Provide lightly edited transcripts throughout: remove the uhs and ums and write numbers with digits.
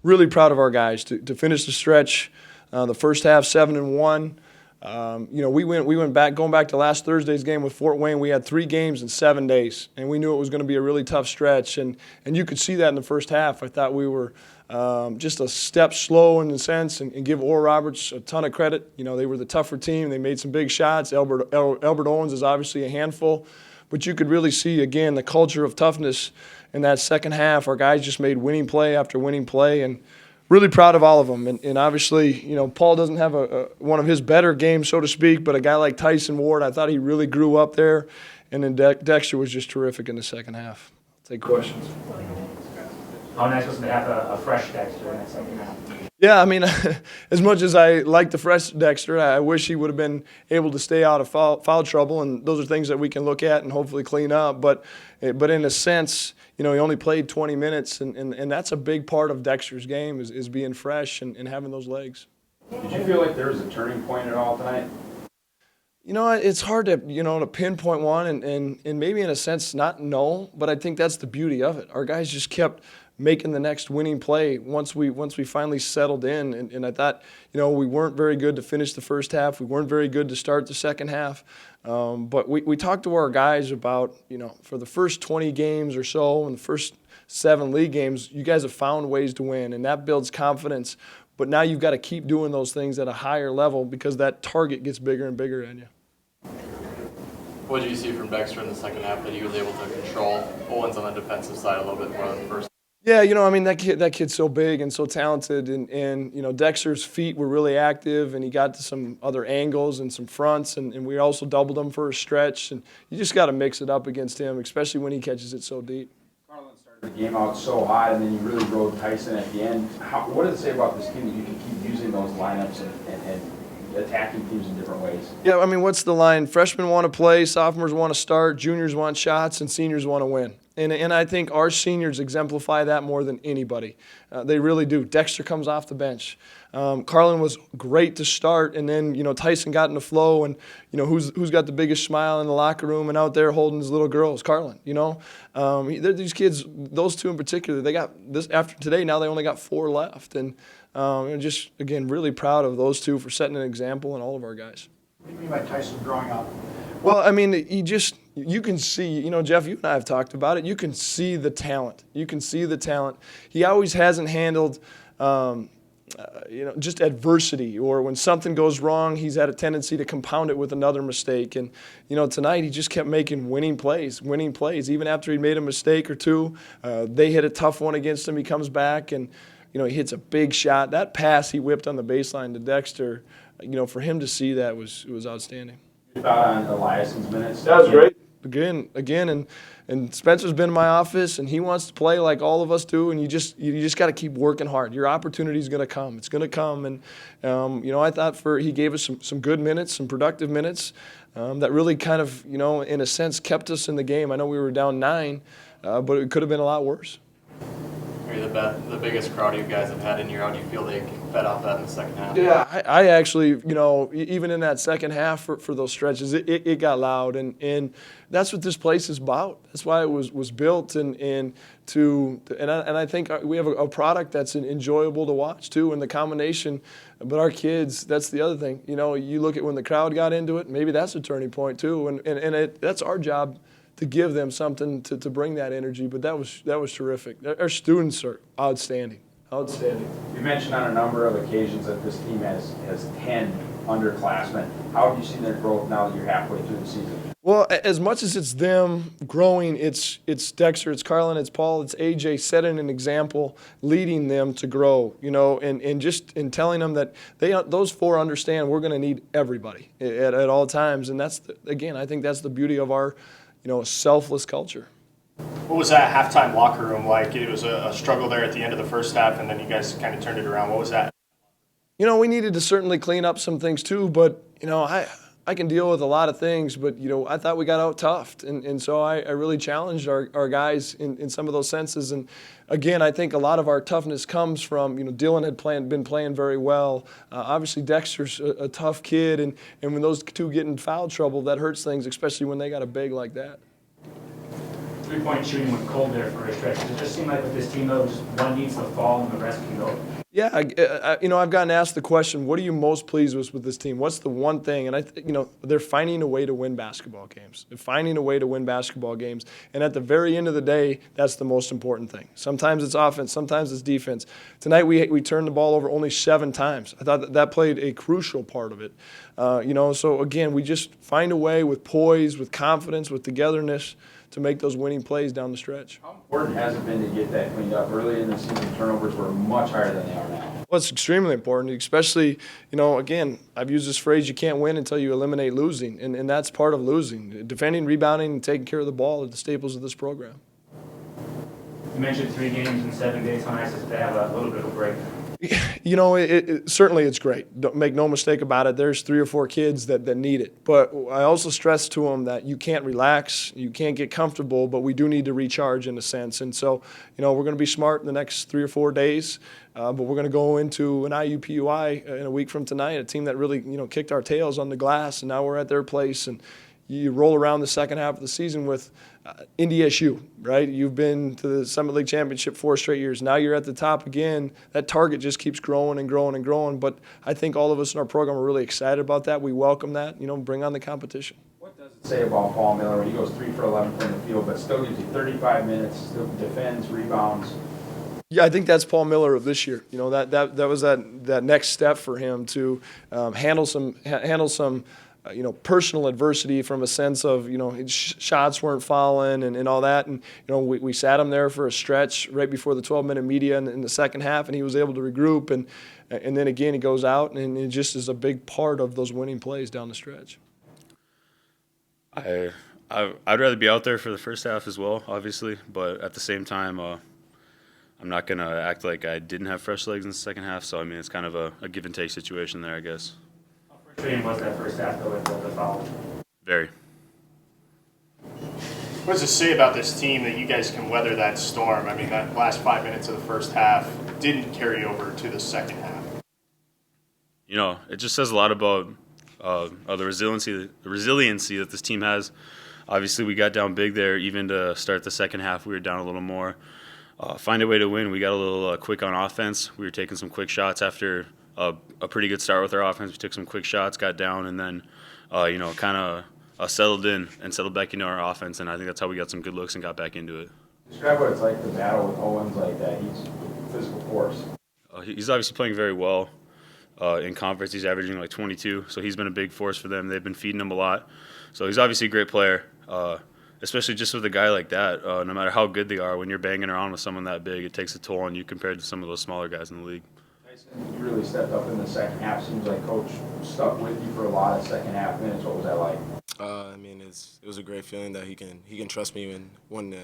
really proud of our guys to finish the stretch, the first half 7-1. We went back, going back to last Thursday's game with Fort Wayne. We had 3 games in 7 days, and we knew it was going to be a really tough stretch. And you could see that in the first half. I thought we were just a step slow in a sense, and give Oral Roberts a ton of credit. They were the tougher team. They made some big shots. Albert Owens is obviously a handful, but you could really see again the culture of toughness in that second half. Our guys just made winning play after winning play, and really proud of all of them. And obviously, Paul doesn't have one of his better games, so to speak, but a guy like Tyson Ward, I thought he really grew up there. And then Dexter was just terrific in the second half. I'll take questions. How nice was it to have a fresh Dexter in that second half? Yeah, I mean, as much as I like the fresh Dexter, I wish he would have been able to stay out of foul trouble, and those are things that we can look at and hopefully clean up. But in a sense, he only played 20 minutes, and that's a big part of Dexter's game is being fresh and having those legs. Did you feel like there was a turning point at all tonight? It's hard to to pinpoint one, and maybe in a sense not know, but I think that's the beauty of it. Our guys just kept making the next winning play once we finally settled in, and I thought we weren't very good to finish the first half. We weren't very good to start the second half, but we talked to our guys about for the first 20 games or so and the first 7 league games, you guys have found ways to win, and that builds confidence. But now you've got to keep doing those things at a higher level because that target gets bigger and bigger on you. What did you see from Dexter in the second half that he was able to control Owens on the defensive side a little bit more than the first? Yeah, that kid's so big and so talented, and Dexter's feet were really active, and he got to some other angles and some fronts, and we also doubled him for a stretch, and you just got to mix it up against him, especially when he catches it so deep. Carlin started the game out so hot, and then you really rode Tyson at the end. What does it say about this team that you can keep using those lineups and attacking teams in different ways? Yeah, what's the line? Freshmen want to play, sophomores want to start, juniors want shots, and seniors want to win. And I think our seniors exemplify that more than anybody. They really do. Dexter comes off the bench. Carlin was great to start, and then Tyson got in the flow, and who's got the biggest smile in the locker room and out there holding his little girls? Carlin. These kids, those two in particular, they got this after today. Now they only got 4 left, and just again really proud of those two for setting an example and all of our guys. What do you mean by Tyson growing up? Well, you can see, Jeff, you and I have talked about it. You can see the talent. He always hasn't handled, just adversity, or when something goes wrong, he's had a tendency to compound it with another mistake. And, tonight he just kept making winning plays. Even after he made a mistake or two, they hit a tough one against him. He comes back and, he hits a big shot. That pass he whipped on the baseline to Dexter, for him to see that was outstanding. Thought on Eliason's minutes? That was great. Again, and Spencer's been in my office, and he wants to play like all of us do, and you just got to keep working hard. Your opportunity is going to come. It's going to come, and I thought he gave us some good minutes, some productive minutes that really kind of in a sense kept us in the game. I know we were down 9, but it could have been a lot worse. Maybe the biggest crowd you guys have had in here. How do you feel they fed off that in the second half? Yeah, I actually, even in that second half for those stretches, it got loud, and that's what this place is about. That's why it was built, and I think we have a product that's enjoyable to watch too, and the combination. But our kids, that's the other thing. You look at when the crowd got into it, maybe that's a turning point too, and that's our job to give them something to bring that energy. But that was terrific. Our students are outstanding. You mentioned on a number of occasions that this team has 10 underclassmen. How have you seen their growth now that you're halfway through the season? Well, as much as it's them growing, it's Dexter, it's Carlin, it's Paul, it's AJ setting an example, leading them to grow, and just in telling them that those 4 understand we're going to need everybody at all times. And that's, again, I think that's the beauty of our selfless culture. What was that halftime locker room like? It was a struggle there at the end of the first half, and then you guys kind of turned it around. What was that? We needed to certainly clean up some things too, but, I can deal with a lot of things, but, I thought we got out-toughed, and so I really challenged our guys in some of those senses. And, again, I think a lot of our toughness comes from, Dylan had been playing very well. Obviously, Dexter's a tough kid, and when those two get in foul trouble, that hurts things, especially when they got a big like that. three-point shooting went cold there for a stretch. Does it just seem like with this team, though, just one needs to fall and the rest can go? Yeah, I've gotten asked the question, what are you most pleased with this team? What's the one thing? And they're finding a way to win basketball games. They're finding a way to win basketball games. And at the very end of the day, that's the most important thing. Sometimes it's offense, sometimes it's defense. Tonight we turned the ball over only 7 times. I thought that played a crucial part of it. So again, we just find a way with poise, with confidence, with togetherness to make those winning plays down the stretch. How important has it been to get that cleaned up? Early in the season, turnovers were much higher than they are now. Well, it's extremely important, especially, again, I've used this phrase, you can't win until you eliminate losing, and that's part of losing. Defending, rebounding, and taking care of the ball are the staples of this program. You mentioned 3 games in 7 days. How nice is it to have a little bit of a break? Certainly it's great. Don't make no mistake about it. There's 3 or 4 kids that need it. But I also stress to them that you can't relax, you can't get comfortable, but we do need to recharge in a sense. And so, we're going to be smart in the next 3 or 4 days, but we're going to go into an IUPUI in a week from tonight, a team that really, kicked our tails on the glass, and now we're at their place. And you roll around the second half of the season with NDSU, right? You've been to the Summit League Championship 4 straight years. Now you're at the top again. That target just keeps growing and growing and growing. But I think all of us in our program are really excited about that. We welcome that. Bring on the competition. What does it say about Paul Miller when he goes 3 for 11 from the field, but still gives you 35 minutes, still defends, rebounds? Yeah, I think that's Paul Miller of this year. That was that next step for him to handle some personal adversity from a sense of, shots weren't falling and all that. And, we sat him there for a stretch right before the 12-minute media in the second half, and he was able to regroup. And then again, he goes out, and it just is a big part of those winning plays down the stretch. I'd rather be out there for the first half as well, obviously. But at the same time, I'm not going to act like I didn't have fresh legs in the second half. So, it's kind of a give-and-take situation there, I guess. Frustrating was that first half, though, with the foul? Very. What does it say about this team that you guys can weather that storm? That last 5 minutes of the first half didn't carry over to the second half. It just says a lot about the resiliency that this team has. Obviously, we got down big there. Even to start the second half, we were down a little more. Find a way to win. We got a little quick on offense. We were taking some quick shots after a pretty good start with our offense. We took some quick shots, got down, and then, kind of settled in and settled back into our offense. And I think that's how we got some good looks and got back into it. Describe what it's like to battle with Owens like that. He's a physical force. He's obviously playing very well. In conference, he's averaging like 22, so he's been a big force for them. They've been feeding him a lot. So he's obviously a great player, especially just with a guy like that. No matter how good they are, when you're banging around with someone that big, it takes a toll on you compared to some of those smaller guys in the league. You really stepped up in the second half. Seems like Coach stuck with you for a lot of second half minutes. What was that like? It was a great feeling that he can trust me when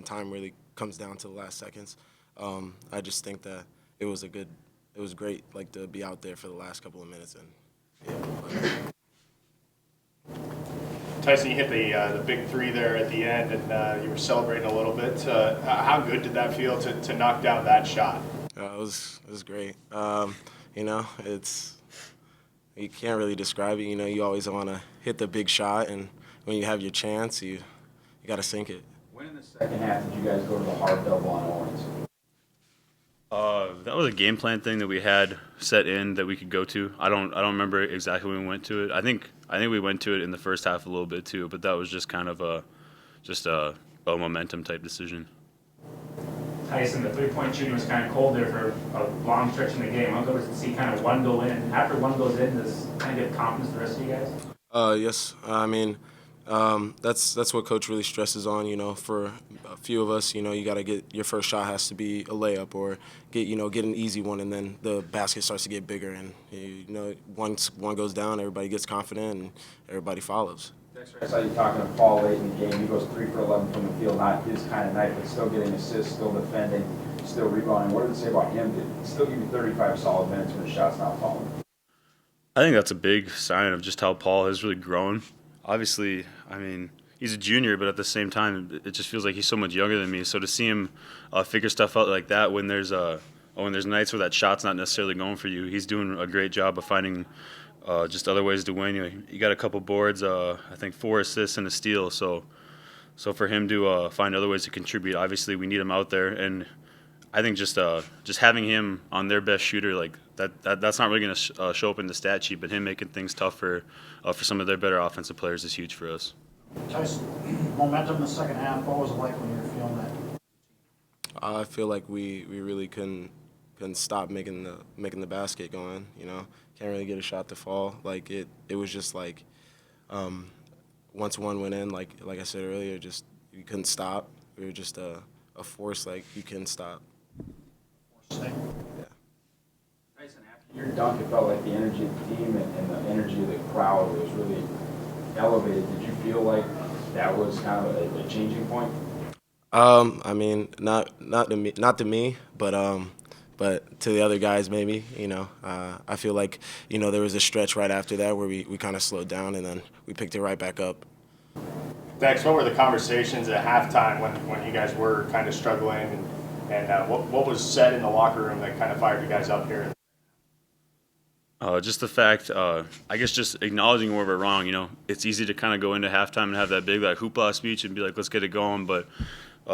time really comes down to the last seconds. I just think that it was great to be out there for the last couple of minutes Tyson, you hit the big 3 there at the end, and you were celebrating a little bit. How good did that feel to knock down that shot? It was great. You can't really describe it. You always want to hit the big shot, and when you have your chance, you got to sink it. When in the second half did you guys go to the hard double on Owens? That was a game plan thing that we had set in that we could go to. I don't remember exactly when we went to it. I think we went to it in the first half a little bit too, but that was just kind of a momentum type decision. Tyson, the three-point shooting was kind of cold there for a long stretch in the game. How good was it to see kind of one go in? After one goes in, does it kind of give confidence to the rest of you guys? Yes. That's what Coach really stresses on. For a few of us, you got to get your first shot has to be a layup or get an easy one, and then the basket starts to get bigger. And once one goes down, everybody gets confident and everybody follows. Dexter, I saw you talking to Paul late in the game. He goes 3 for 11 from the field, not his kind of night, but still getting assists, still defending, still rebounding. What does it say about him? Did he still give you 35 solid minutes when the shot's not falling? I think that's a big sign of just how Paul has really grown. Obviously, he's a junior, but at the same time, it just feels like he's so much younger than me. So to see him figure stuff out like that when there's nights where that shot's not necessarily going for you, he's doing a great job of finding just other ways to win. You got a couple boards, I think 4 assists and a steal. So So for him to find other ways to contribute, obviously we need him out there, and I think just having him on their best shooter, like that's not really going to show up in the stat sheet, but him making things tough for some of their better offensive players is huge for us. Tyson, momentum in the second half, what was it like when you were feeling that? I feel like we really couldn't stop making the basket going. You know, can't really get a shot to fall. Like it was just like once one went in, like I said earlier, just you couldn't stop. We were just a force, like you couldn't stop. Stay. Yeah. Tyson, after your dunk, it felt like the energy of the team and the energy of the crowd was really elevated. Did you feel like that was kind of a changing point? I mean, not to me, but to the other guys maybe. You know, I feel like there was a stretch right after that where we kind of slowed down and then we picked it right back up. Dex, what were the conversations at halftime when you guys were kind of struggling, and what was said in the locker room that kind of fired you guys up here? Just the fact, I guess, just acknowledging where we're wrong. You know, it's easy to kind of go into halftime and have that big hoopla speech and be like, let's get it going, but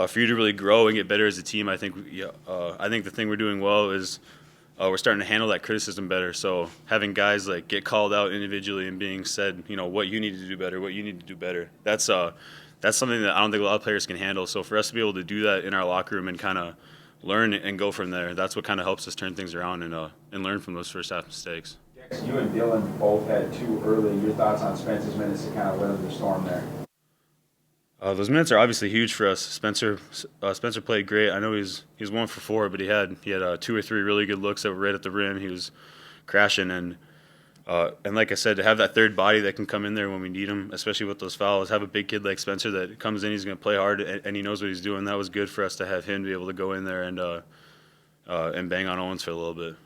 for you to really grow and get better as a team, I think the thing we're doing well is we're starting to handle that criticism better. So having guys like get called out individually and being said, what you need to do better, that's something that I don't think a lot of players can handle. So for us to be able to do that in our locker room and kind of learn and go from there, that's what kind of helps us turn things around and learn from those first half mistakes. Dex, you and Dylan both had two early. Your thoughts on Spencer's minutes to kind of weather the storm there? Those minutes are obviously huge for us. Spencer played great. I know he's 1 for 4, but he had 2 or 3 really good looks that were right at the rim. He was crashing, and like I said, to have that third body that can come in there when we need him, especially with those fouls, have a big kid like Spencer that comes in, he's going to play hard, and he knows what he's doing. That was good for us to have him be able to go in there and bang on Owens for a little bit.